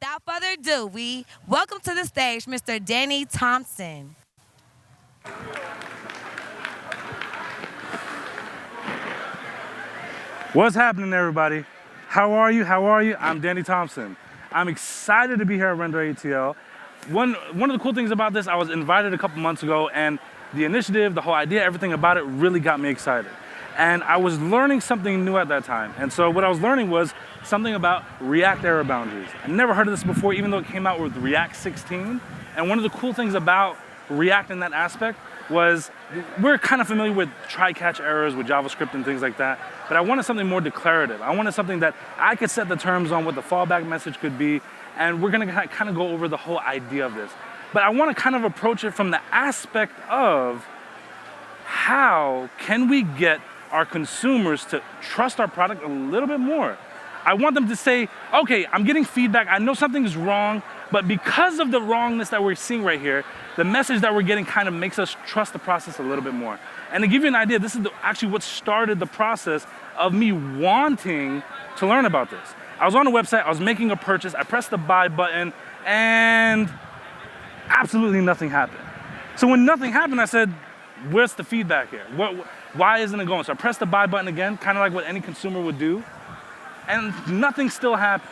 Without further ado, we welcome to the stage Mr. Danny Thompson. What's happening, everybody? How are you? I'm Danny Thompson. I'm excited to be here at RenderATL. One of the cool things about this, I was invited a couple months ago, and the initiative, the whole idea, everything about it really got me excited. And I was learning something new at that time. And so what I was learning was something about React error boundaries. I never heard of this before, even though it came out with React 16. And one of the cool things about React in that aspect was we're kind of familiar with try-catch errors with JavaScript and things like that, but I wanted something more declarative. I wanted something that I could set the terms on what the fallback message could be, and we're gonna kind of go over the whole idea of this. But I want to kind of approach it from the aspect of how can we get our consumers to trust our product a little bit more. I want them to say, okay, I'm getting feedback, I know something is wrong, but because of the wrongness that we're seeing right here, the message that we're getting kind of makes us trust the process a little bit more. And to give you an idea, this is actually what started the process of me wanting to learn about this. I was on a website, I was making a purchase, I pressed the buy button, and absolutely nothing happened. So when nothing happened, I said, where's the feedback here? Why isn't it going? So I pressed the buy button again, kind of like what any consumer would do, and nothing still happened.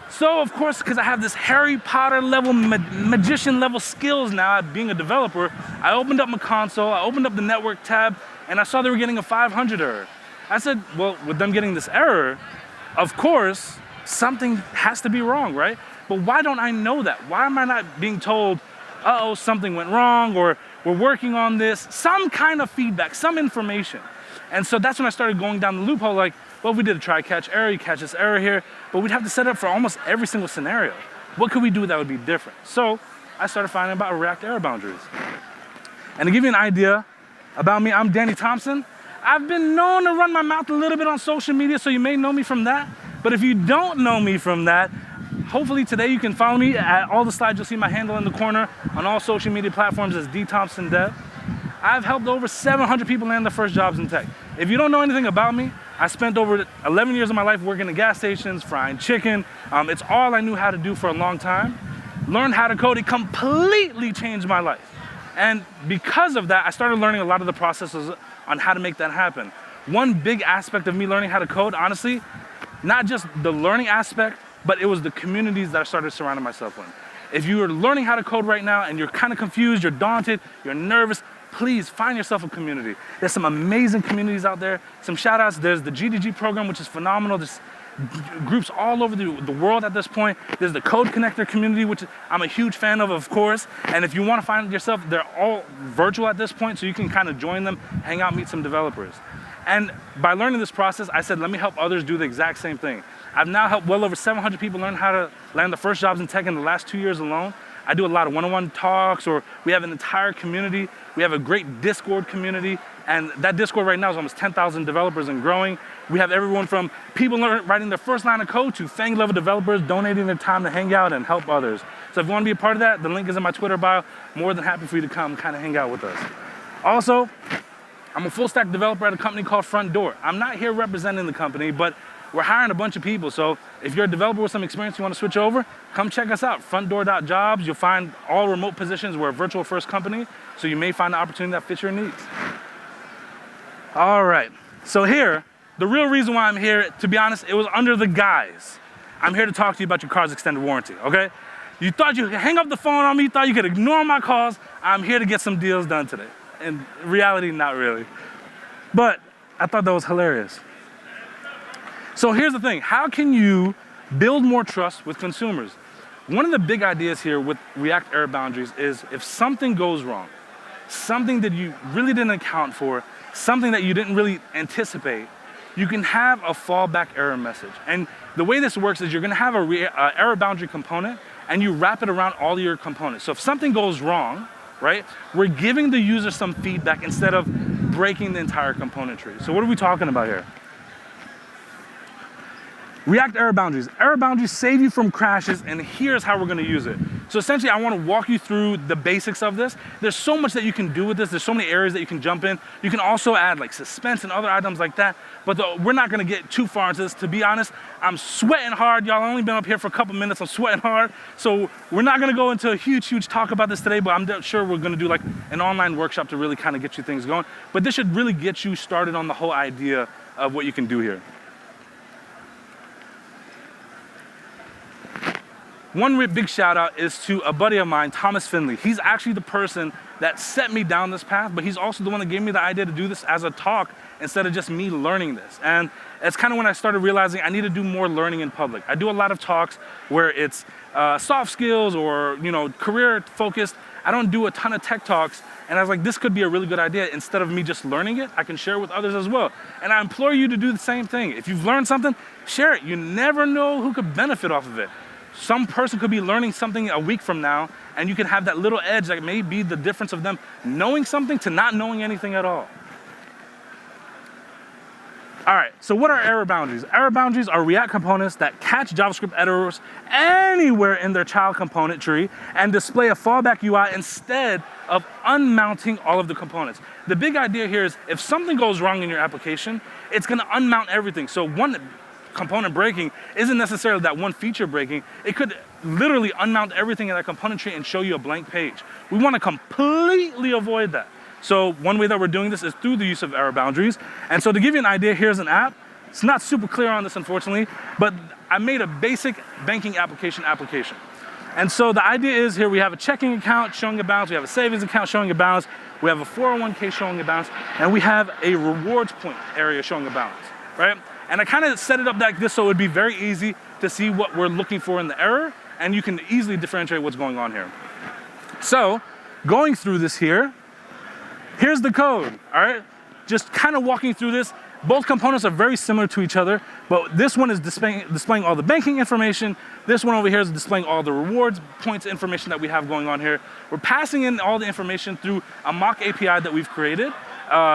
So of course, because I have this Harry Potter level, magician level skills now at being a developer, I opened up my console, I opened up the network tab, and I saw they were getting a 500 error. I said, well, with them getting this error, of course, something has to be wrong, right? But why don't I know that? Why am I not being told, uh-oh, something went wrong, or we're working on this, some kind of feedback, some information. And so that's when I started going down the loophole, like, well, we did a try-catch error, you catch this error here, but we'd have to set it up for almost every single scenario. What could we do that would be different? So I started finding about React error boundaries. And to give you an idea about me, I'm Danny Thompson. I've been known to run my mouth a little bit on social media, so you may know me from that. But if you don't know me from that, hopefully today you can follow me at all the slides. You'll see my handle in the corner on all social media platforms as DThompsonDev. I've helped over 700 people land their first jobs in tech. If you don't know anything about me, I spent over 11 years of my life working at gas stations, frying chicken. It's all I knew how to do for a long time. Learned how to code, it completely changed my life. And because of that, I started learning a lot of the processes on how to make that happen. One big aspect of me learning how to code, honestly, not just the learning aspect, but it was the communities that I started surrounding myself with. If you are learning how to code right now and you're kind of confused, you're daunted, you're nervous, please find yourself a community. There's some amazing communities out there. Some shout outs, there's the GDG program, which is phenomenal. There's groups all over the world at this point. There's the Code Connector community, which I'm a huge fan of course. And if you want to find yourself, they're all virtual at this point, so you can kind of join them, hang out, meet some developers. And by learning this process, I said, let me help others do the exact same thing. I've now helped well over 700 people learn how to land the first jobs in tech in the last 2 years alone. I do a lot of one-on-one talks, or we have an entire community. We have a great Discord community, and that Discord right now is almost 10,000 developers and growing. We have everyone from people writing their first line of code to FANG-level developers donating their time to hang out and help others. So if you want to be a part of that, the link is in my Twitter bio. More than happy for you to come kind of hang out with us. Also, I'm a full-stack developer at a company called Front Door. I'm not here representing the company, but we're hiring a bunch of people, so if you're a developer with some experience, you want to switch over, come check us out, frontdoor.jobs. You'll find all remote positions. We're a virtual first company, so you may find an opportunity that fits your needs. All right, so here, the real reason why I'm here, to be honest, it was under the guise. I'm here to talk to you about your car's extended warranty, okay? You thought you could hang up the phone on me, you thought you could ignore my calls. I'm here to get some deals done today. In reality, not really. But I thought that was hilarious. So here's the thing, how can you build more trust with consumers? One of the big ideas here with React error boundaries is if something goes wrong, something that you really didn't account for, something that you didn't really anticipate, you can have a fallback error message. And the way this works is you're gonna have a error boundary component and you wrap it around all your components. So if something goes wrong, right, we're giving the user some feedback instead of breaking the entire componentry. So what are we talking about here? React error boundaries. Error boundaries save you from crashes, and here's how we're gonna use it. So essentially, I wanna walk you through the basics of this. There's so much that you can do with this. There's so many areas that you can jump in. You can also add like suspense and other items like that, but we're not gonna get too far into this. To be honest, I'm sweating hard. Y'all only been up here for a couple minutes. I'm sweating hard. So we're not gonna go into a huge talk about this today, but I'm sure we're gonna do like an online workshop to really kind of get you things going. But this should really get you started on the whole idea of what you can do here. One big shout out is to a buddy of mine, Thomas Finley. He's actually the person that set me down this path, but he's also the one that gave me the idea to do this as a talk instead of just me learning this. And it's kind of when I started realizing I need to do more learning in public. I do a lot of talks where it's soft skills or career focused. I don't do a ton of tech talks, and I was like, this could be a really good idea. Instead of me just learning it, I can share it with others as well. And I implore you to do the same thing. If you've learned something, share it. You never know who could benefit off of it. Some person could be learning something a week from now, and you can have that little edge that may be the difference of them knowing something to not knowing anything at all. All right, so what are error boundaries? Error boundaries are React components that catch JavaScript errors anywhere in their child component tree and display a fallback UI instead of unmounting all of the components. The big idea here is if something goes wrong in your application, it's gonna unmount everything. So one component breaking isn't necessarily that one feature breaking. It could literally unmount everything in that component tree and show you a blank page. We want to completely avoid that. So one way that we're doing this is through the use of error boundaries. And so to give you an idea, here's an app. It's not super clear on this, unfortunately, but I made a basic banking application. And so the idea is here we have a checking account showing a balance, we have a savings account showing a balance, we have a 401k showing a balance, and we have a rewards point area showing a balance, right? And I kind of set it up like this so it would be very easy to see what we're looking for in the error, and you can easily differentiate what's going on here. So going through this here, here's the code, all right? Just kind of walking through this. Both components are very similar to each other, but this one is displaying all the banking information. This one over here is displaying all the rewards points information that we have going on here. We're passing in all the information through a mock API that we've created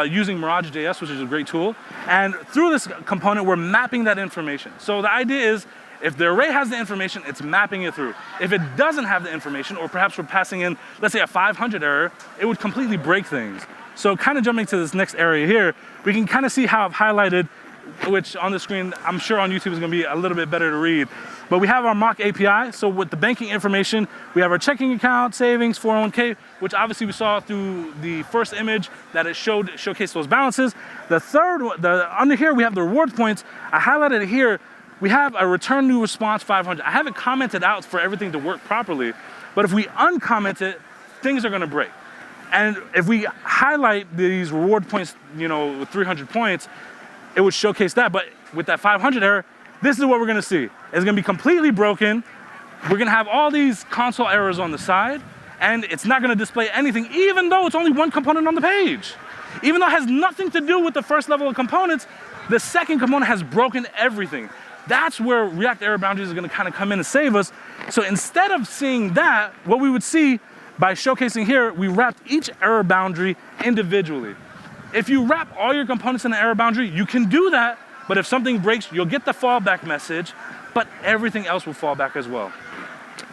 using Mirage.js, which is a great tool. And through this component, we're mapping that information. So the idea is, if the array has the information, it's mapping it through. If it doesn't have the information, or perhaps we're passing in, let's say a 500 error, it would completely break things. So kind of jumping to this next area here, we can kind of see how I've highlighted, which on the screen, I'm sure on YouTube is gonna be a little bit better to read. But we have our mock API. So with the banking information, we have our checking account, savings, 401k, which obviously we saw through the first image that it showcased those balances. The third, under here, we have the reward points. I highlighted it here. We have a return new response 500. I haven't commented out for everything to work properly, but if we uncomment it, things are gonna break. And if we highlight these reward points, with 300 points, it would showcase that. But with that 500 error, this is what we're gonna see. It's gonna be completely broken. We're gonna have all these console errors on the side, and it's not gonna display anything, even though it's only one component on the page. Even though it has nothing to do with the first level of components, the second component has broken everything. That's where React error boundaries are gonna kind of come in and save us. So instead of seeing that, what we would see by showcasing here, we wrapped each error boundary individually. If you wrap all your components in an error boundary, you can do that, but if something breaks, you'll get the fallback message, but everything else will fall back as well.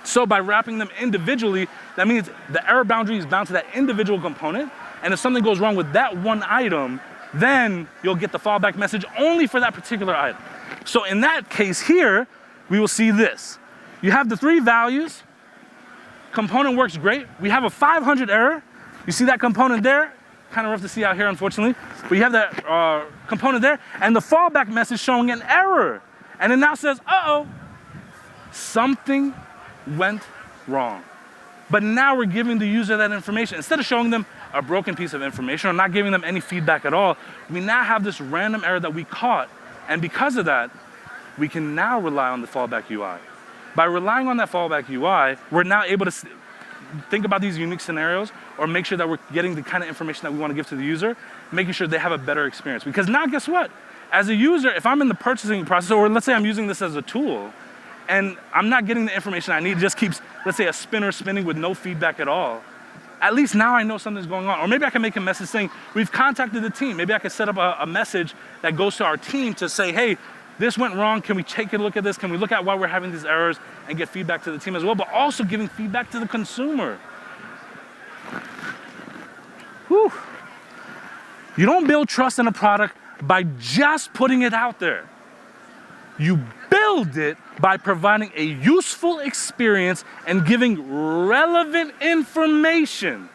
So by wrapping them individually, that means the error boundary is bound to that individual component, and if something goes wrong with that one item, then you'll get the fallback message only for that particular item. So in that case here, we will see this. You have the three values. Component works great. We have a 500 error. You see that component there? Kind of rough to see out here, unfortunately. But you have that component there, and the fallback message showing an error. And it now says, uh-oh, something went wrong. But now we're giving the user that information. Instead of showing them a broken piece of information or not giving them any feedback at all, we now have this random error that we caught. And because of that, we can now rely on the fallback UI. By relying on that fallback UI, we're now able to think about these unique scenarios or make sure that we're getting the kind of information that we want to give to the user, making sure they have a better experience. Because now guess what? As a user, if I'm in the purchasing process, or let's say I'm using this as a tool, and I'm not getting the information I need, it just keeps, let's say, a spinner spinning with no feedback at all, at least now I know something's going on. Or maybe I can make a message saying, we've contacted the team. Maybe I can set up a message that goes to our team to say, hey, this went wrong. Can we take a look at this? Can we look at why we're having these errors and get feedback to the team as well, but also giving feedback to the consumer. Whew. You don't build trust in a product by just putting it out there. You build it by providing a useful experience and giving relevant information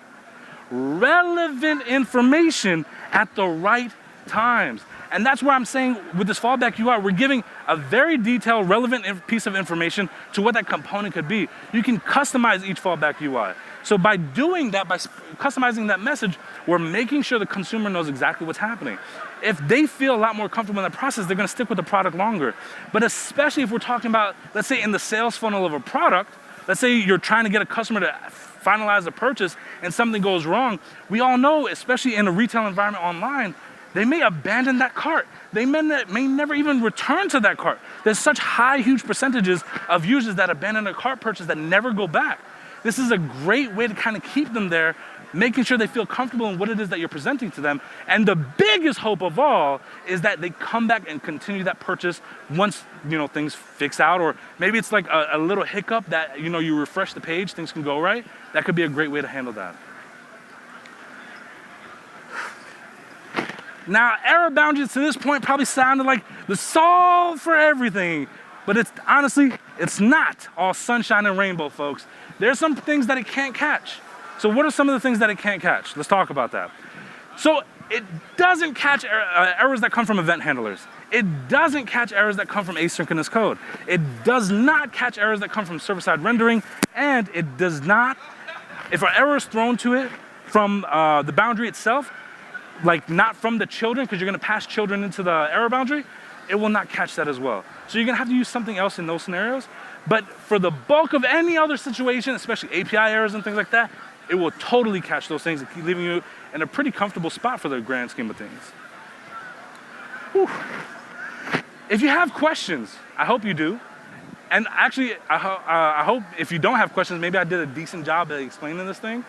at the right times. And that's where I'm saying with this fallback UI, we're giving a very detailed, relevant piece of information to what that component could be. You can customize each fallback UI. So by doing that, by customizing that message, we're making sure the consumer knows exactly what's happening. If they feel a lot more comfortable in that process, they're gonna stick with the product longer. But especially if we're talking about, let's say in the sales funnel of a product, let's say you're trying to get a customer to finalize a purchase and something goes wrong, we all know, especially in a retail environment online, they may abandon that cart. They may never even return to that cart. There's such huge percentages of users that abandon a cart purchase that never go back. This is a great way to kind of keep them there, making sure they feel comfortable in what it is that you're presenting to them. And the biggest hope of all is that they come back and continue that purchase once things fix out, or maybe it's like a little hiccup that you refresh the page, things can go right. That could be a great way to handle that. Now, error boundaries to this point probably sounded like the solve for everything, but honestly, it's not all sunshine and rainbow, folks. There's some things that it can't catch. So what are some of the things that it can't catch? Let's talk about that. So it doesn't catch errors that come from event handlers. It doesn't catch errors that come from asynchronous code. It does not catch errors that come from server-side rendering, and it does not, if an error is thrown to it from the boundary itself, like not from the children, because you're gonna pass children into the error boundary, it will not catch that as well. So you're gonna have to use something else in those scenarios. But for the bulk of any other situation, especially API errors and things like that, it will totally catch those things and keep leaving you in a pretty comfortable spot for the grand scheme of things. Whew. If you have questions, I hope you do. And actually, I hope if you don't have questions, maybe I did a decent job at explaining this thing.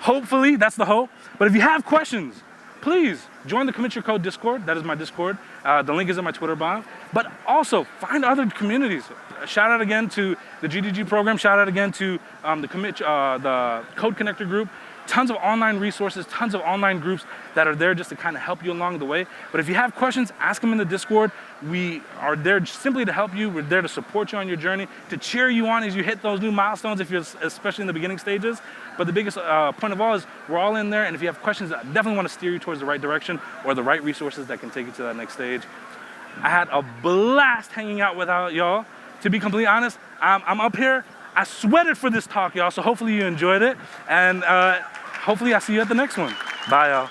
Hopefully, that's the hope. But if you have questions, please join the Commit Your Code Discord. That is my Discord. The link is in my Twitter bio. But also, find other communities. Shout out again to the GDG program. Shout out again to the Code Connector group. Tons of online resources, tons of online groups that are there just to kind of help you along the way. But if you have questions, ask them in the Discord. We are there simply to help you. We're there to support you on your journey, to cheer you on as you hit those new milestones, if you're especially in the beginning stages. But the biggest point of all is we're all in there, and if you have questions, I definitely want to steer you towards the right direction or the right resources that can take you to that next stage. I had a blast hanging out with y'all. To be completely honest, I'm up here. I sweated for this talk, y'all, so hopefully you enjoyed it. And hopefully I see you at the next one. Bye, y'all.